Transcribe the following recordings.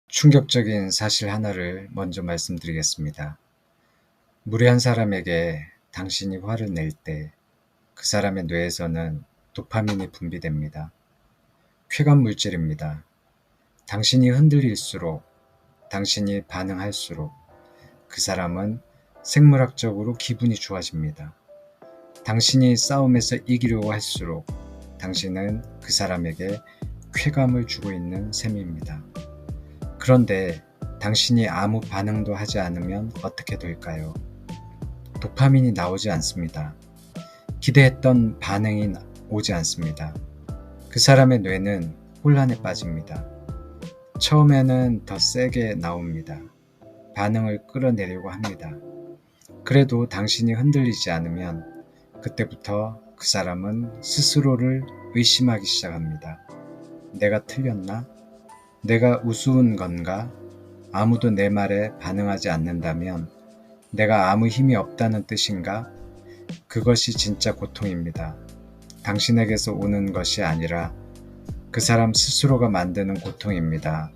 충격적인 사실 하나를 먼저 말씀드리겠습니다. 무례한 사람에게 당신이 화를 낼 때 그 사람의 뇌에서는 도파민이 분비됩니다. 쾌감 물질입니다. 당신이 흔들릴수록, 당신이 반응할수록 그 사람은 생물학적으로 기분이 좋아집니다. 당신이 싸움에서 이기려고 할수록 당신은 그 사람에게 쾌감을 주고 있는 셈입니다. 그런데 당신이 아무 반응도 하지 않으면 어떻게 될까요? 도파민이 나오지 않습니다. 기대했던 반응이 오지 않습니다. 그 사람의 뇌는 혼란에 빠집니다. 처음에는 더 세게 나옵니다. 반응을 끌어내려고 합니다. 그래도 당신이 흔들리지 않으면 그때부터 그 사람은 스스로를 의심하기 시작합니다. 내가 틀렸나? 내가 우스운 건가? 아무도 내 말에 반응하지 않는다면 내가 아무 힘이 없다는 뜻인가? 그것이 진짜 고통입니다. 당신에게서 오는 것이 아니라 그 사람 스스로가 만드는 고통입니다.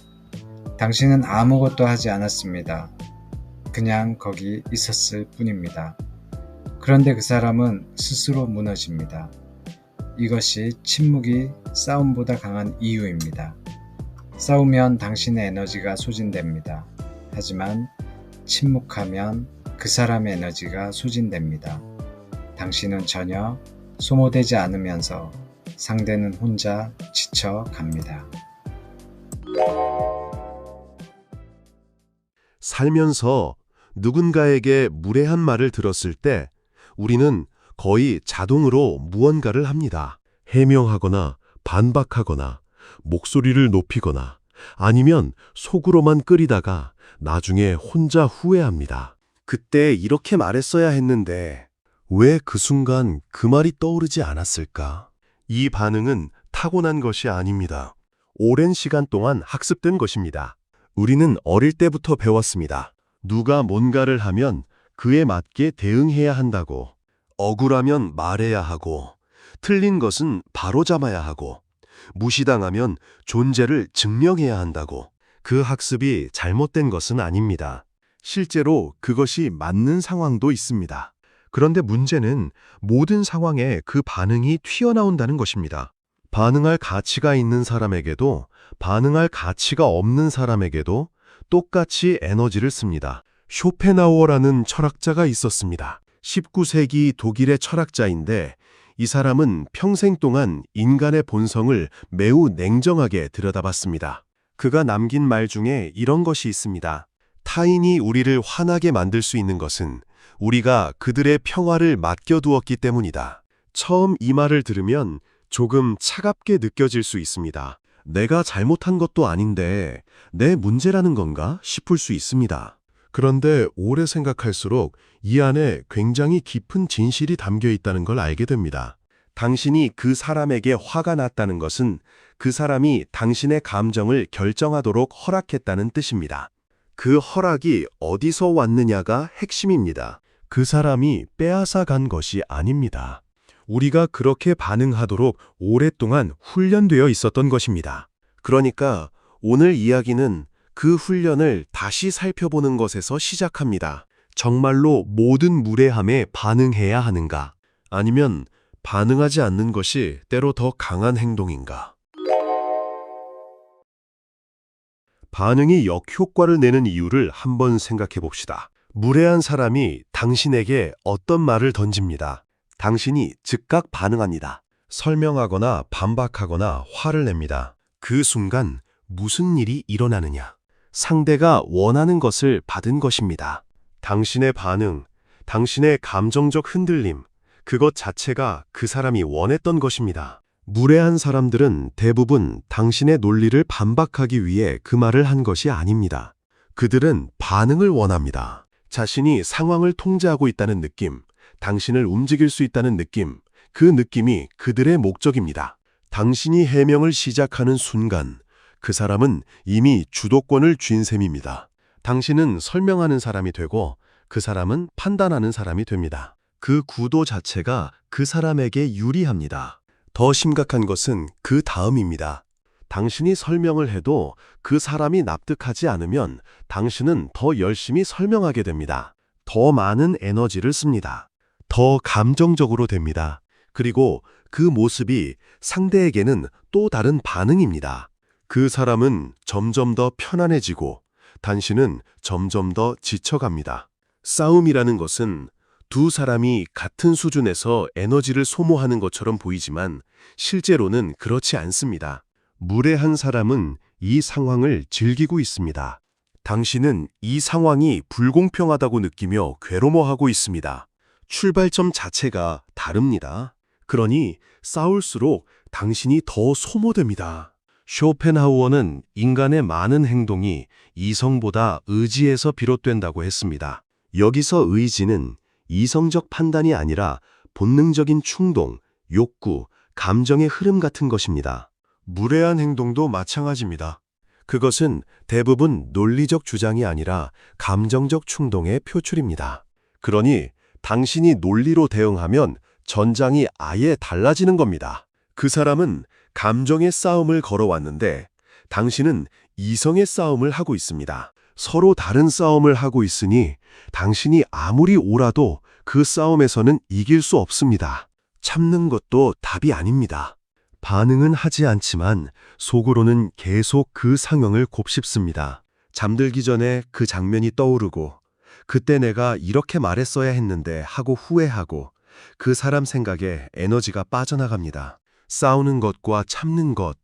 당신은 아무것도 하지 않았습니다. 그냥 거기 있었을 뿐입니다. 그런데 그 사람은 스스로 무너집니다. 이것이 침묵이 싸움보다 강한 이유입니다. 싸우면 당신의 에너지가 소진됩니다. 하지만 침묵하면 그 사람의 에너지가 소진됩니다. 당신은 전혀 소모되지 않으면서 상대는 혼자 지쳐갑니다. 살면서 누군가에게 무례한 말을 들었을 때 우리는 거의 자동으로 무언가를 합니다. 해명하거나 반박하거나 목소리를 높이거나 아니면 속으로만 끓이다가 나중에 혼자 후회합니다. 그때 이렇게 말했어야 했는데 왜 그 순간 그 말이 떠오르지 않았을까? 이 반응은 타고난 것이 아닙니다. 오랜 시간 동안 학습된 것입니다. 우리는 어릴 때부터 배웠습니다. 누가 뭔가를 하면 그에 맞게 대응해야 한다고, 억울하면 말해야 하고, 틀린 것은 바로잡아야 하고, 무시당하면 존재를 증명해야 한다고. 그 학습이 잘못된 것은 아닙니다. 실제로 그것이 맞는 상황도 있습니다. 그런데 문제는 모든 상황에 그 반응이 튀어나온다는 것입니다. 반응할 가치가 있는 사람에게도 반응할 가치가 없는 사람에게도 똑같이 에너지를 씁니다. 쇼펜하우어라는 철학자가 있었습니다. 19세기 독일의 철학자인데 이 사람은 평생 동안 인간의 본성을 매우 냉정하게 들여다봤습니다. 그가 남긴 말 중에 이런 것이 있습니다. 타인이 우리를 화나게 만들 수 있는 것은 우리가 그들의 평화를 맡겨두었기 때문이다. 처음 이 말을 들으면 조금 차갑게 느껴질 수 있습니다. 내가 잘못한 것도 아닌데 내 문제라는 건가 싶을 수 있습니다. 그런데 오래 생각할수록 이 안에 굉장히 깊은 진실이 담겨 있다는 걸 알게 됩니다. 당신이 그 사람에게 화가 났다는 것은 그 사람이 당신의 감정을 결정하도록 허락했다는 뜻입니다. 그 허락이 어디서 왔느냐가 핵심입니다. 그 사람이 빼앗아 간 것이 아닙니다. 우리가 그렇게 반응하도록 오랫동안 훈련되어 있었던 것입니다. 그러니까 오늘 이야기는 그 훈련을 다시 살펴보는 것에서 시작합니다. 정말로 모든 무례함에 반응해야 하는가? 아니면 반응하지 않는 것이 때로 더 강한 행동인가? 반응이 역효과를 내는 이유를 한번 생각해 봅시다. 무례한 사람이 당신에게 어떤 말을 던집니다. 당신이 즉각 반응합니다. 설명하거나 반박하거나 화를 냅니다. 그 순간 무슨 일이 일어나느냐? 상대가 원하는 것을 받은 것입니다. 당신의 반응, 당신의 감정적 흔들림, 그것 자체가 그 사람이 원했던 것입니다. 무례한 사람들은 대부분 당신의 논리를 반박하기 위해 그 말을 한 것이 아닙니다. 그들은 반응을 원합니다. 자신이 상황을 통제하고 있다는 느낌, 당신을 움직일 수 있다는 느낌, 그 느낌이 그들의 목적입니다. 당신이 해명을 시작하는 순간 그 사람은 이미 주도권을 쥔 셈입니다. 당신은 설명하는 사람이 되고 그 사람은 판단하는 사람이 됩니다. 그 구도 자체가 그 사람에게 유리합니다. 더 심각한 것은 그 다음입니다. 당신이 설명을 해도 그 사람이 납득하지 않으면 당신은 더 열심히 설명하게 됩니다. 더 많은 에너지를 씁니다. 더 감정적으로 됩니다. 그리고 그 모습이 상대에게는 또 다른 반응입니다. 그 사람은 점점 더 편안해지고 당신은 점점 더 지쳐갑니다. 싸움이라는 것은 두 사람이 같은 수준에서 에너지를 소모하는 것처럼 보이지만 실제로는 그렇지 않습니다. 무례한 사람은 이 상황을 즐기고 있습니다. 당신은 이 상황이 불공평하다고 느끼며 괴로워하고 있습니다. 출발점 자체가 다릅니다. 그러니 싸울수록 당신이 더 소모됩니다. 쇼펜하우어는 인간의 많은 행동이 이성보다 의지에서 비롯된다고 했습니다. 여기서 의지는 이성적 판단이 아니라 본능적인 충동, 욕구, 감정의 흐름 같은 것입니다. 무례한 행동도 마찬가지입니다. 그것은 대부분 논리적 주장이 아니라 감정적 충동의 표출입니다. 그러니 당신이 논리로 대응하면 전장이 아예 달라지는 겁니다. 그 사람은 감정의 싸움을 걸어왔는데 당신은 이성의 싸움을 하고 있습니다. 서로 다른 싸움을 하고 있으니 당신이 아무리 옳아도 그 싸움에서는 이길 수 없습니다. 참는 것도 답이 아닙니다. 반응은 하지 않지만 속으로는 계속 그 상황을 곱씹습니다. 잠들기 전에 그 장면이 떠오르고 그때 내가 이렇게 말했어야 했는데 하고 후회하고 그 사람 생각에 에너지가 빠져나갑니다. 싸우는 것과 참는 것,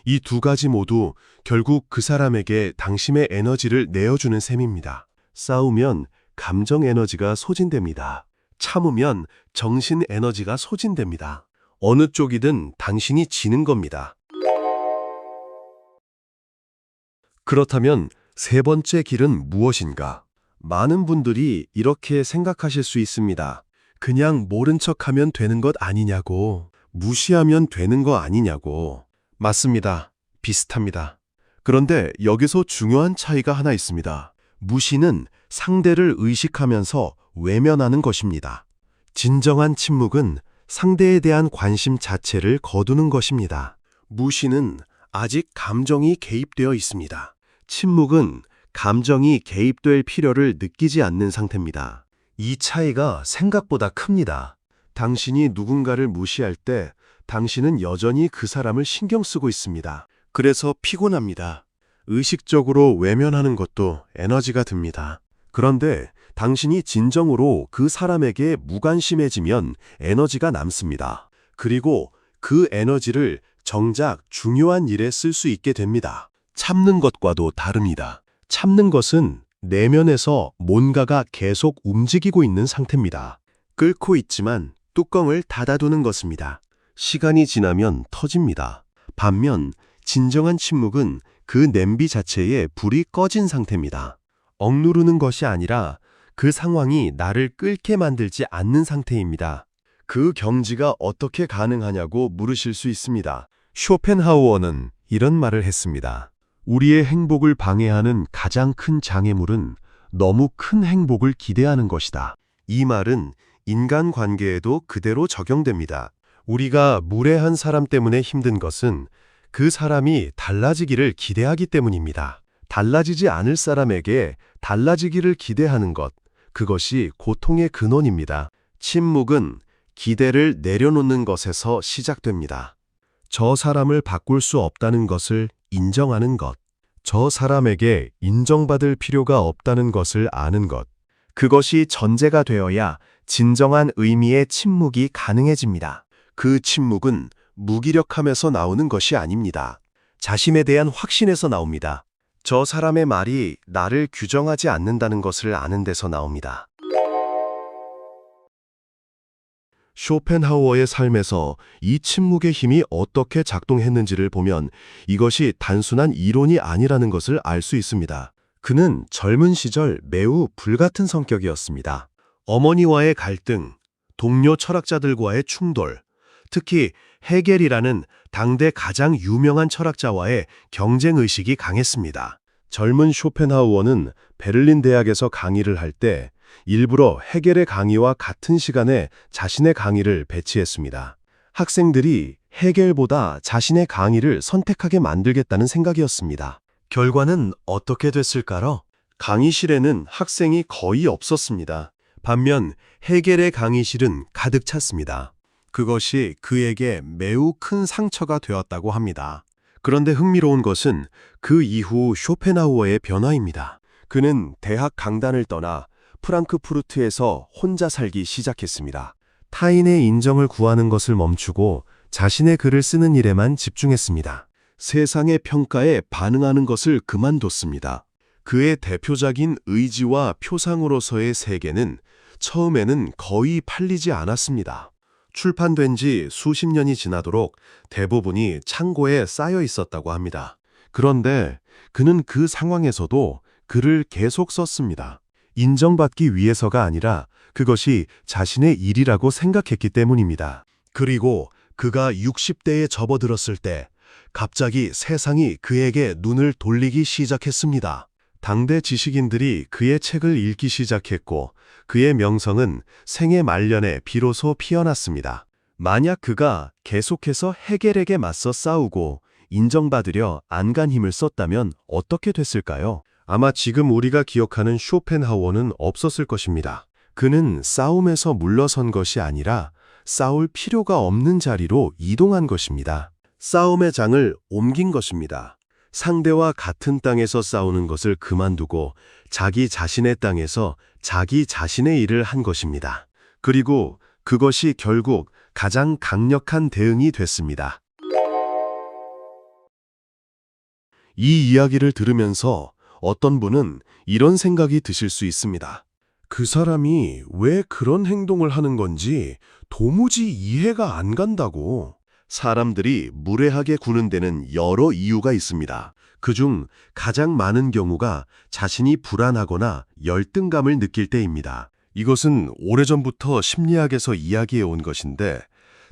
이 두 가지 모두 결국 그 사람에게 당신의 에너지를 내어주는 셈입니다. 싸우면 감정 에너지가 소진됩니다. 참으면 정신 에너지가 소진됩니다. 어느 쪽이든 당신이 지는 겁니다. 그렇다면 세 번째 길은 무엇인가? 많은 분들이 이렇게 생각하실 수 있습니다. 그냥 모른 척하면 되는 것 아니냐고, 무시하면 되는 거 아니냐고. 맞습니다. 비슷합니다. 그런데 여기서 중요한 차이가 하나 있습니다. 무시는 상대를 의식하면서 외면하는 것입니다. 진정한 침묵은 상대에 대한 관심 자체를 거두는 것입니다. 무시는 아직 감정이 개입되어 있습니다. 침묵은 감정이 개입될 필요를 느끼지 않는 상태입니다. 이 차이가 생각보다 큽니다. 당신이 누군가를 무시할 때 당신은 여전히 그 사람을 신경 쓰고 있습니다. 그래서 피곤합니다. 의식적으로 외면하는 것도 에너지가 듭니다. 그런데 당신이 진정으로 그 사람에게 무관심해지면 에너지가 남습니다. 그리고 그 에너지를 정작 중요한 일에 쓸 수 있게 됩니다. 참는 것과도 다릅니다. 참는 것은 내면에서 뭔가가 계속 움직이고 있는 상태입니다. 끓고 있지만 뚜껑을 닫아두는 것입니다. 시간이 지나면 터집니다. 반면 진정한 침묵은 그 냄비 자체에 불이 꺼진 상태입니다. 억누르는 것이 아니라 그 상황이 나를 끓게 만들지 않는 상태입니다. 그 경지가 어떻게 가능하냐고 물으실 수 있습니다. 쇼펜하우어는 이런 말을 했습니다. 우리의 행복을 방해하는 가장 큰 장애물은 너무 큰 행복을 기대하는 것이다. 이 말은 인간관계에도 그대로 적용됩니다. 우리가 무례한 사람 때문에 힘든 것은 그 사람이 달라지기를 기대하기 때문입니다. 달라지지 않을 사람에게 달라지기를 기대하는 것, 그것이 고통의 근원입니다. 침묵은 기대를 내려놓는 것에서 시작됩니다. 저 사람을 바꿀 수 없다는 것을 인정하는 것, 저 사람에게 인정받을 필요가 없다는 것을 아는 것, 그것이 전제가 되어야 진정한 의미의 침묵이 가능해집니다. 그 침묵은 무기력함에서 나오는 것이 아닙니다. 자신에 대한 확신에서 나옵니다. 저 사람의 말이 나를 규정하지 않는다는 것을 아는 데서 나옵니다. 쇼펜하우어의 삶에서 이 침묵의 힘이 어떻게 작동했는지를 보면 이것이 단순한 이론이 아니라는 것을 알 수 있습니다. 그는 젊은 시절 매우 불같은 성격이었습니다. 어머니와의 갈등, 동료 철학자들과의 충돌, 특히 헤겔이라는 당대 가장 유명한 철학자와의 경쟁의식이 강했습니다. 젊은 쇼펜하우어는 베를린 대학에서 강의를 할 때 일부러 헤겔의 강의와 같은 시간에 자신의 강의를 배치했습니다. 학생들이 해겔보다 자신의 강의를 선택하게 만들겠다는 생각이었습니다. 결과는 어떻게 됐을까요? 강의실에는 학생이 거의 없었습니다. 반면 해겔의 강의실은 가득 찼습니다. 그것이 그에게 매우 큰 상처가 되었다고 합니다. 그런데 흥미로운 것은 그 이후 쇼펜하우어의 변화입니다. 그는 대학 강단을 떠나 프랑크푸르트에서 혼자 살기 시작했습니다. 타인의 인정을 구하는 것을 멈추고 자신의 글을 쓰는 일에만 집중했습니다. 세상의 평가에 반응하는 것을 그만뒀습니다. 그의 대표적인 의지와 표상으로서의 세계는 처음에는 거의 팔리지 않았습니다. 출판된 지 수십 년이 지나도록 대부분이 창고에 쌓여 있었다고 합니다. 그런데 그는 그 상황에서도 글을 계속 썼습니다. 인정받기 위해서가 아니라 그것이 자신의 일이라고 생각했기 때문입니다. 그리고 그가 60대에 접어들었을 때 갑자기 세상이 그에게 눈을 돌리기 시작했습니다. 당대 지식인들이 그의 책을 읽기 시작했고 그의 명성은 생애 말년에 비로소 피어났습니다. 만약 그가 계속해서 해겔에게 맞서 싸우고 인정받으려 안간 힘을 썼다면 어떻게 됐을까요? 아마 지금 우리가 기억하는 쇼펜하우어는 없었을 것입니다. 그는 싸움에서 물러선 것이 아니라 싸울 필요가 없는 자리로 이동한 것입니다. 싸움의 장을 옮긴 것입니다. 상대와 같은 땅에서 싸우는 것을 그만두고 자기 자신의 땅에서 자기 자신의 일을 한 것입니다. 그리고 그것이 결국 가장 강력한 대응이 됐습니다. 이 이야기를 들으면서 어떤 분은 이런 생각이 드실 수 있습니다. 그 사람이 왜 그런 행동을 하는 건지 도무지 이해가 안 간다고. 사람들이 무례하게 구는 데는 여러 이유가 있습니다. 그중 가장 많은 경우가 자신이 불안하거나 열등감을 느낄 때입니다. 이것은 오래전부터 심리학에서 이야기해 온 것인데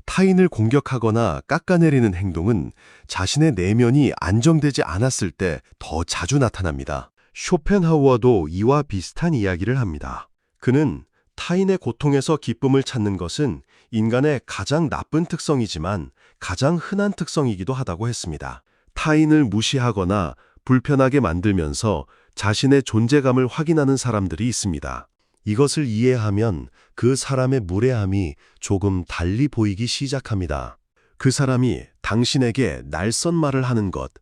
타인을 공격하거나 깎아내리는 행동은 자신의 내면이 안정되지 않았을 때 더 자주 나타납니다. 쇼펜하우어도 이와 비슷한 이야기를 합니다. 그는 타인의 고통에서 기쁨을 찾는 것은 인간의 가장 나쁜 특성이지만 가장 흔한 특성이기도 하다고 했습니다. 타인을 무시하거나 불편하게 만들면서 자신의 존재감을 확인하는 사람들이 있습니다. 이것을 이해하면 그 사람의 무례함이 조금 달리 보이기 시작합니다. 그 사람이 당신에게 날선 말을 하는 것,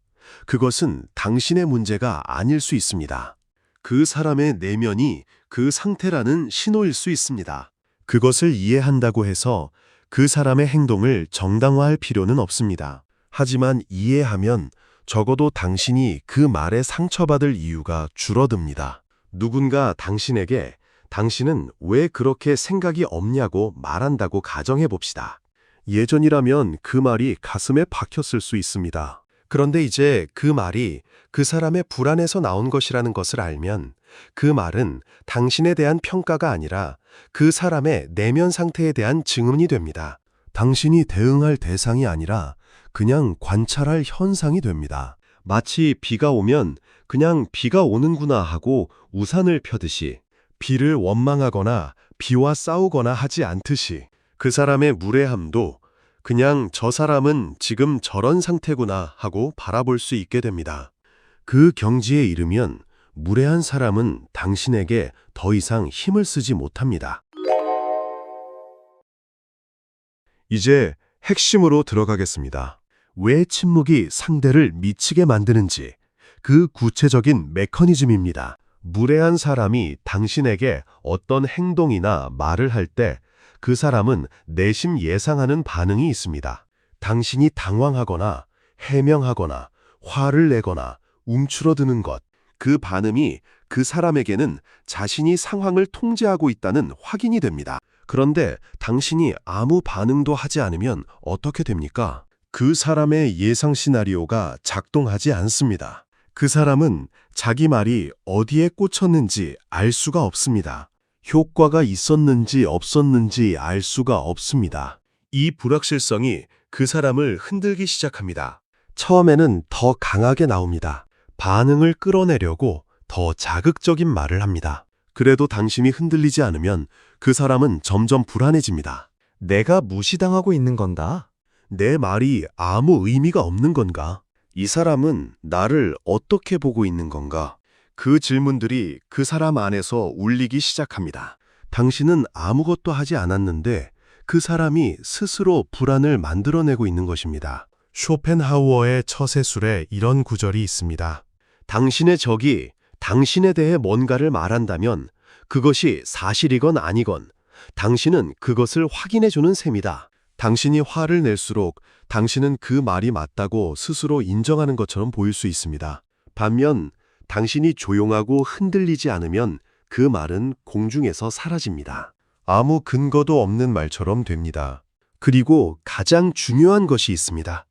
그것은 당신의 문제가 아닐 수 있습니다. 그 사람의 내면이 그 상태라는 신호일 수 있습니다. 그것을 이해한다고 해서 그 사람의 행동을 정당화할 필요는 없습니다. 하지만 이해하면 적어도 당신이 그 말에 상처받을 이유가 줄어듭니다. 누군가 당신에게 당신은 왜 그렇게 생각이 없냐고 말한다고 가정해 봅시다. 예전이라면 그 말이 가슴에 박혔을 수 있습니다. 그런데 이제 그 말이 그 사람의 불안에서 나온 것이라는 것을 알면 그 말은 당신에 대한 평가가 아니라 그 사람의 내면 상태에 대한 증언이 됩니다. 당신이 대응할 대상이 아니라 그냥 관찰할 현상이 됩니다. 마치 비가 오면 그냥 비가 오는구나 하고 우산을 펴듯이 비를 원망하거나 비와 싸우거나 하지 않듯이 그 사람의 무례함도 그냥 저 사람은 지금 저런 상태구나 하고 바라볼 수 있게 됩니다. 그 경지에 이르면 무례한 사람은 당신에게 더 이상 힘을 쓰지 못합니다. 이제 핵심으로 들어가겠습니다. 왜 침묵이 상대를 미치게 만드는지 그 구체적인 메커니즘입니다. 무례한 사람이 당신에게 어떤 행동이나 말을 할 때 그 사람은 내심 예상하는 반응이 있습니다. 당신이 당황하거나 해명하거나 화를 내거나 움츠러드는 것, 그 반응이 그 사람에게는 자신이 상황을 통제하고 있다는 확인이 됩니다. 그런데 당신이 아무 반응도 하지 않으면 어떻게 됩니까? 그 사람의 예상 시나리오가 작동하지 않습니다. 그 사람은 자기 말이 어디에 꽂혔는지 알 수가 없습니다. 효과가 있었는지 없었는지 알 수가 없습니다. 이 불확실성이 그 사람을 흔들기 시작합니다. 처음에는 더 강하게 나옵니다. 반응을 끌어내려고 더 자극적인 말을 합니다. 그래도 당신이 흔들리지 않으면 그 사람은 점점 불안해집니다. 내가 무시당하고 있는 건다. 내 말이 아무 의미가 없는 건가? 이 사람은 나를 어떻게 보고 있는 건가? 그 질문들이 그 사람 안에서 울리기 시작합니다. 당신은 아무것도 하지 않았는데 그 사람이 스스로 불안을 만들어내고 있는 것입니다. 쇼펜하우어의 처세술에 이런 구절이 있습니다. 당신의 적이 당신에 대해 뭔가를 말한다면 그것이 사실이건 아니건 당신은 그것을 확인해주는 셈이다. 당신이 화를 낼수록 당신은 그 말이 맞다고 스스로 인정하는 것처럼 보일 수 있습니다. 반면 당신이 조용하고 흔들리지 않으면 그 말은 공중에서 사라집니다. 아무 근거도 없는 말처럼 됩니다. 그리고 가장 중요한 것이 있습니다.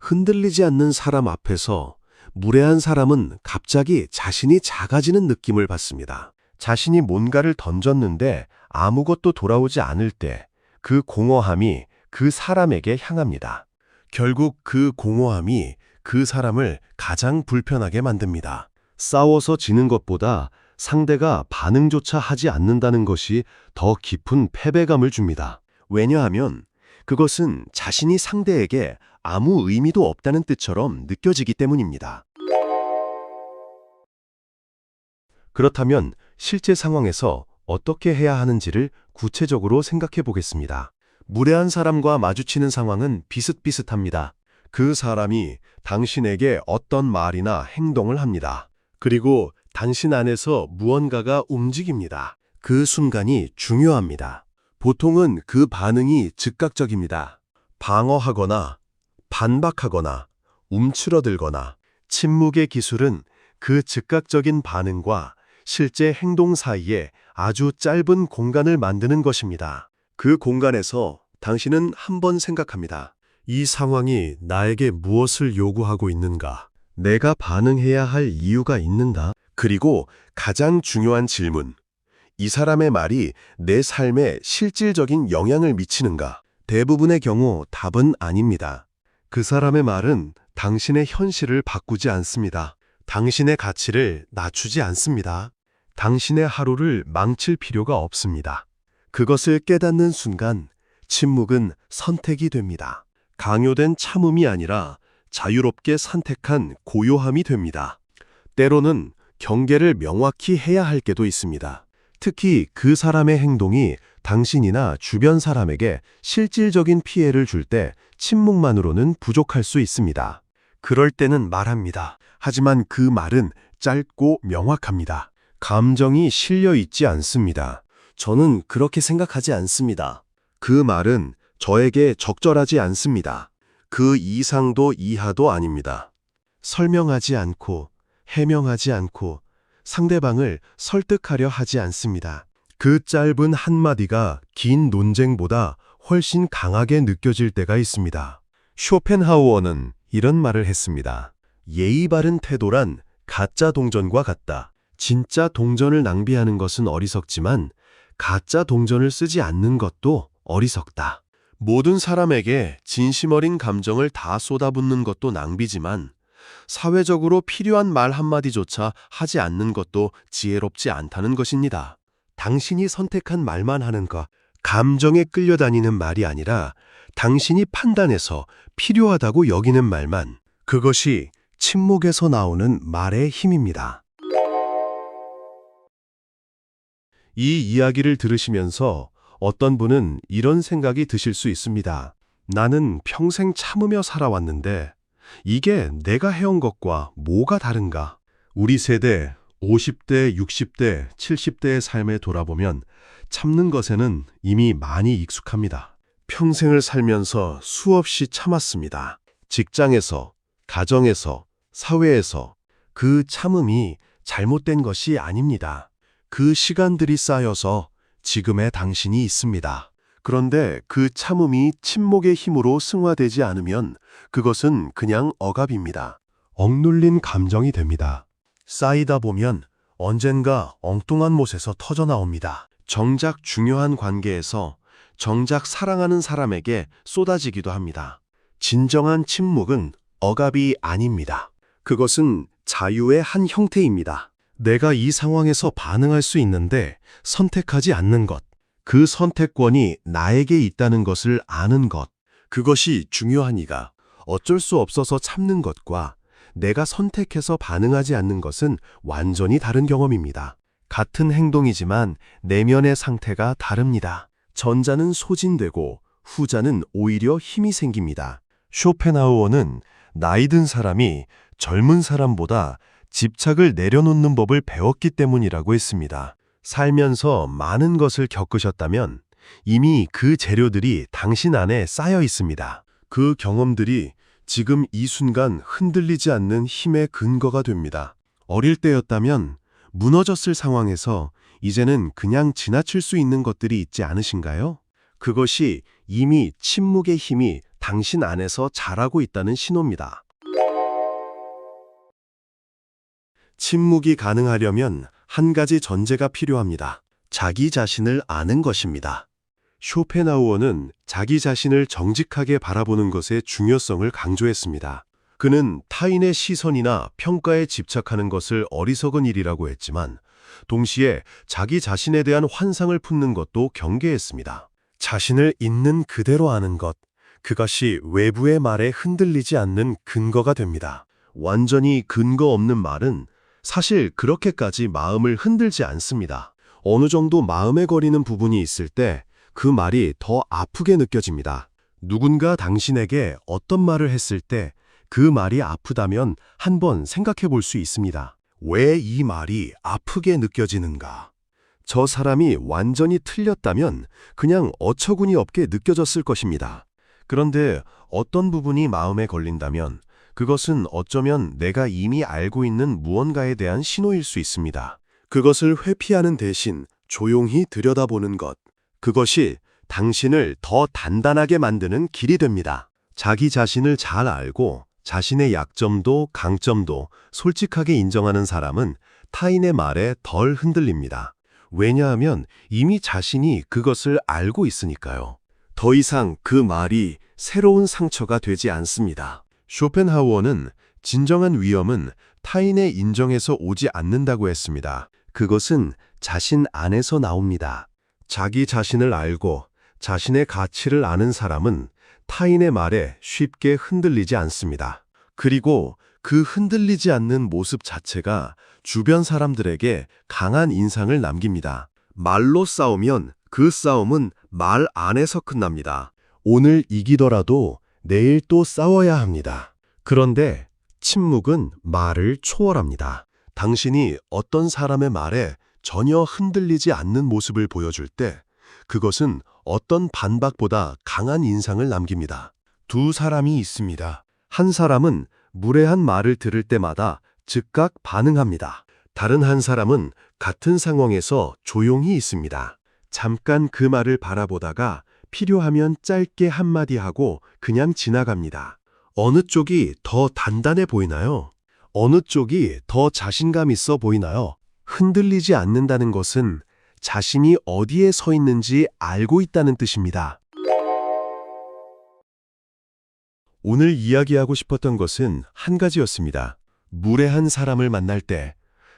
흔들리지 않는 사람 앞에서 무례한 사람은 갑자기 자신이 작아지는 느낌을 받습니다. 자신이 뭔가를 던졌는데 아무것도 돌아오지 않을 때 그 공허함이 그 사람에게 향합니다. 결국 그 공허함이 그 사람을 가장 불편하게 만듭니다. 싸워서 지는 것보다 상대가 반응조차 하지 않는다는 것이 더 깊은 패배감을 줍니다. 왜냐하면 그것은 자신이 상대에게 아무 의미도 없다는 뜻처럼 느껴지기 때문입니다. 그렇다면 실제 상황에서 어떻게 해야 하는지를 구체적으로 생각해 보겠습니다. 무례한 사람과 마주치는 상황은 비슷비슷합니다. 그 사람이 당신에게 어떤 말이나 행동을 합니다. 그리고 당신 안에서 무언가가 움직입니다. 그 순간이 중요합니다. 보통은 그 반응이 즉각적입니다. 방어하거나 반박하거나 움츠러들거나 침묵의 기술은 그 즉각적인 반응과 실제 행동 사이에 아주 짧은 공간을 만드는 것입니다. 그 공간에서 당신은 한번 생각합니다. 이 상황이 나에게 무엇을 요구하고 있는가? 내가 반응해야 할 이유가 있는가? 그리고 가장 중요한 질문. 이 사람의 말이 내 삶에 실질적인 영향을 미치는가? 대부분의 경우 답은 아닙니다. 그 사람의 말은 당신의 현실을 바꾸지 않습니다. 당신의 가치를 낮추지 않습니다. 당신의 하루를 망칠 필요가 없습니다. 그것을 깨닫는 순간 침묵은 선택이 됩니다. 강요된 참음이 아니라 자유롭게 선택한 고요함이 됩니다. 때로는 경계를 명확히 해야 할 때도 있습니다. 특히 그 사람의 행동이 당신이나 주변 사람에게 실질적인 피해를 줄 때 침묵만으로는 부족할 수 있습니다. 그럴 때는 말합니다. 하지만 그 말은 짧고 명확합니다. 감정이 실려 있지 않습니다. 저는 그렇게 생각하지 않습니다. 그 말은 저에게 적절하지 않습니다. 그 이상도 이하도 아닙니다. 설명하지 않고 해명하지 않고 상대방을 설득하려 하지 않습니다. 그 짧은 한마디가 긴 논쟁보다 훨씬 강하게 느껴질 때가 있습니다. 쇼펜하우어는 이런 말을 했습니다. 예의 바른 태도란 가짜 동전과 같다. 진짜 동전을 낭비하는 것은 어리석지만 가짜 동전을 쓰지 않는 것도 어리석다. 모든 사람에게 진심 어린 감정을 다 쏟아붓는 것도 낭비지만 사회적으로 필요한 말 한마디조차 하지 않는 것도 지혜롭지 않다는 것입니다. 당신이 선택한 말만 하는 것, 감정에 끌려다니는 말이 아니라 당신이 판단해서 필요하다고 여기는 말만, 그것이 침묵에서 나오는 말의 힘입니다. 이 이야기를 들으시면서 어떤 분은 이런 생각이 드실 수 있습니다. 나는 평생 참으며 살아왔는데 이게 내가 해온 것과 뭐가 다른가? 우리 세대 50대, 60대, 70대의 삶에 돌아보면 참는 것에는 이미 많이 익숙합니다. 평생을 살면서 수없이 참았습니다. 직장에서, 가정에서, 사회에서 그 참음이 잘못된 것이 아닙니다. 그 시간들이 쌓여서 지금의 당신이 있습니다. 그런데 그 참음이 침묵의 힘으로 승화되지 않으면 그것은 그냥 억압입니다. 억눌린 감정이 됩니다. 쌓이다 보면 언젠가 엉뚱한 못에서 터져나옵니다. 정작 중요한 관계에서 정작 사랑하는 사람에게 쏟아지기도 합니다. 진정한 침묵은 억압이 아닙니다. 그것은 자유의 한 형태입니다. 내가 이 상황에서 반응할 수 있는데 선택하지 않는 것, 그 선택권이 나에게 있다는 것을 아는 것, 그것이 중요하니가. 어쩔 수 없어서 참는 것과 내가 선택해서 반응하지 않는 것은 완전히 다른 경험입니다. 같은 행동이지만 내면의 상태가 다릅니다. 전자는 소진되고 후자는 오히려 힘이 생깁니다. 쇼펜하우어는 나이 든 사람이 젊은 사람보다 집착을 내려놓는 법을 배웠기 때문이라고 했습니다. 살면서 많은 것을 겪으셨다면 이미 그 재료들이 당신 안에 쌓여 있습니다. 그 경험들이 지금 이 순간 흔들리지 않는 힘의 근거가 됩니다. 어릴 때였다면 무너졌을 상황에서 이제는 그냥 지나칠 수 있는 것들이 있지 않으신가요? 그것이 이미 침묵의 힘이 당신 안에서 자라고 있다는 신호입니다. 침묵이 가능하려면 한 가지 전제가 필요합니다. 자기 자신을 아는 것입니다. 쇼펜하우어는 자기 자신을 정직하게 바라보는 것의 중요성을 강조했습니다. 그는 타인의 시선이나 평가에 집착하는 것을 어리석은 일이라고 했지만 동시에 자기 자신에 대한 환상을 품는 것도 경계했습니다. 자신을 있는 그대로 아는 것, 그것이 외부의 말에 흔들리지 않는 근거가 됩니다. 완전히 근거 없는 말은 사실 그렇게까지 마음을 흔들지 않습니다. 어느 정도 마음에 거리는 부분이 있을 때 그 말이 더 아프게 느껴집니다. 누군가 당신에게 어떤 말을 했을 때 그 말이 아프다면 한번 생각해 볼 수 있습니다. 왜 이 말이 아프게 느껴지는가? 저 사람이 완전히 틀렸다면 그냥 어처구니 없게 느껴졌을 것입니다. 그런데 어떤 부분이 마음에 걸린다면 그것은 어쩌면 내가 이미 알고 있는 무언가에 대한 신호일 수 있습니다. 그것을 회피하는 대신 조용히 들여다보는 것, 그것이 당신을 더 단단하게 만드는 길이 됩니다. 자기 자신을 잘 알고 자신의 약점도 강점도 솔직하게 인정하는 사람은 타인의 말에 덜 흔들립니다. 왜냐하면 이미 자신이 그것을 알고 있으니까요. 더 이상 그 말이 새로운 상처가 되지 않습니다. 쇼펜하우어는 진정한 위험은 타인의 인정에서 오지 않는다고 했습니다. 그것은 자신 안에서 나옵니다. 자기 자신을 알고 자신의 가치를 아는 사람은 타인의 말에 쉽게 흔들리지 않습니다. 그리고 그 흔들리지 않는 모습 자체가 주변 사람들에게 강한 인상을 남깁니다. 말로 싸우면 그 싸움은 말 안에서 끝납니다. 오늘 이기더라도 내일 또 싸워야 합니다. 그런데 침묵은 말을 초월합니다. 당신이 어떤 사람의 말에 전혀 흔들리지 않는 모습을 보여줄 때 그것은 어떤 반박보다 강한 인상을 남깁니다. 두 사람이 있습니다. 한 사람은 무례한 말을 들을 때마다 즉각 반응합니다. 다른 한 사람은 같은 상황에서 조용히 있습니다. 잠깐 그 말을 바라보다가 필요하면 짧게 한마디 하고 그냥 지나갑니다. 어느 쪽이 더 단단해 보이나요? 어느 쪽이 더 자신감 있어 보이나요? 흔들리지 않는다는 것은 자신이 어디에 서 있는지 알고 있다는 뜻입니다. 오늘 이야기하고 싶었던 것은 한 가지였습니다. 무례한 사람을 만날 때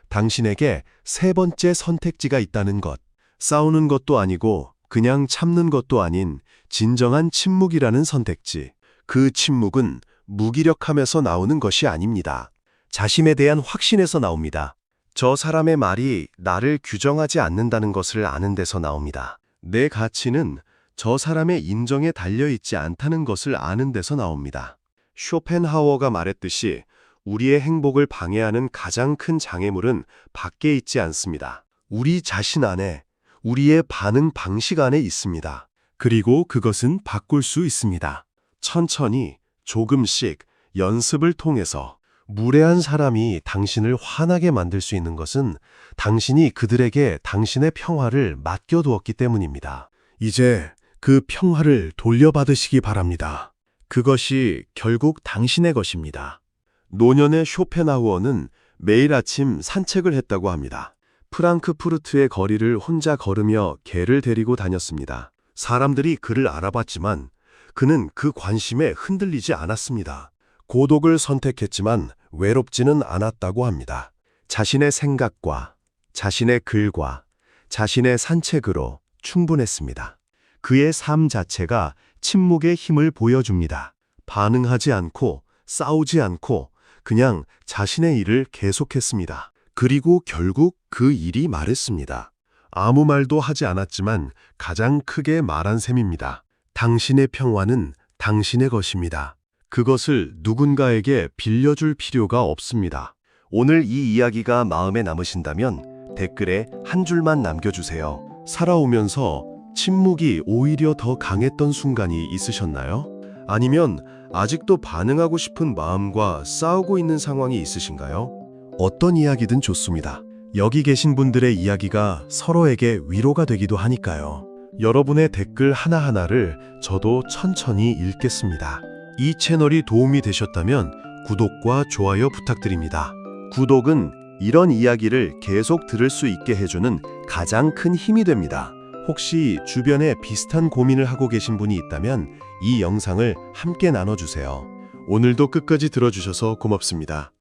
당신에게 세 번째 선택지가 있다는 것. 싸우는 것도 아니고 그냥 참는 것도 아닌 진정한 침묵이라는 선택지. 그 침묵은 무기력함에서 나오는 것이 아닙니다. 자신에 대한 확신에서 나옵니다. 저 사람의 말이 나를 규정하지 않는다는 것을 아는 데서 나옵니다. 내 가치는 저 사람의 인정에 달려있지 않다는 것을 아는 데서 나옵니다. 쇼펜하우어가 말했듯이 우리의 행복을 방해하는 가장 큰 장애물은 밖에 있지 않습니다. 우리 자신 안에, 우리의 반응 방식 안에 있습니다. 그리고 그것은 바꿀 수 있습니다. 천천히, 조금씩 연습을 통해서. 무례한 사람이 당신을 화나게 만들 수 있는 것은 당신이 그들에게 당신의 평화를 맡겨두었기 때문입니다. 이제 그 평화를 돌려받으시기 바랍니다. 그것이 결국 당신의 것입니다. 노년의 쇼펜하우어는 매일 아침 산책을 했다고 합니다. 프랑크푸르트의 거리를 혼자 걸으며 개를 데리고 다녔습니다. 사람들이 그를 알아봤지만 그는 그 관심에 흔들리지 않았습니다. 고독을 선택했지만 외롭지는 않았다고 합니다. 자신의 생각과 자신의 글과 자신의 산책으로 충분했습니다. 그의 삶 자체가 침묵의 힘을 보여줍니다. 반응하지 않고 싸우지 않고 그냥 자신의 일을 계속했습니다. 그리고 결국 그 일이 말했습니다. 아무 말도 하지 않았지만 가장 크게 말한 셈입니다. 당신의 평화는 당신의 것입니다. 그것을 누군가에게 빌려줄 필요가 없습니다. 오늘 이 이야기가 마음에 남으신다면 댓글에 한 줄만 남겨주세요. 살아오면서 침묵이 오히려 더 강했던 순간이 있으셨나요? 아니면 아직도 반응하고 싶은 마음과 싸우고 있는 상황이 있으신가요? 어떤 이야기든 좋습니다. 여기 계신 분들의 이야기가 서로에게 위로가 되기도 하니까요. 여러분의 댓글 하나하나를 저도 천천히 읽겠습니다. 이 채널이 도움이 되셨다면 구독과 좋아요 부탁드립니다. 구독은 이런 이야기를 계속 들을 수 있게 해주는 가장 큰 힘이 됩니다. 혹시 주변에 비슷한 고민을 하고 계신 분이 있다면 이 영상을 함께 나눠주세요. 오늘도 끝까지 들어주셔서 고맙습니다.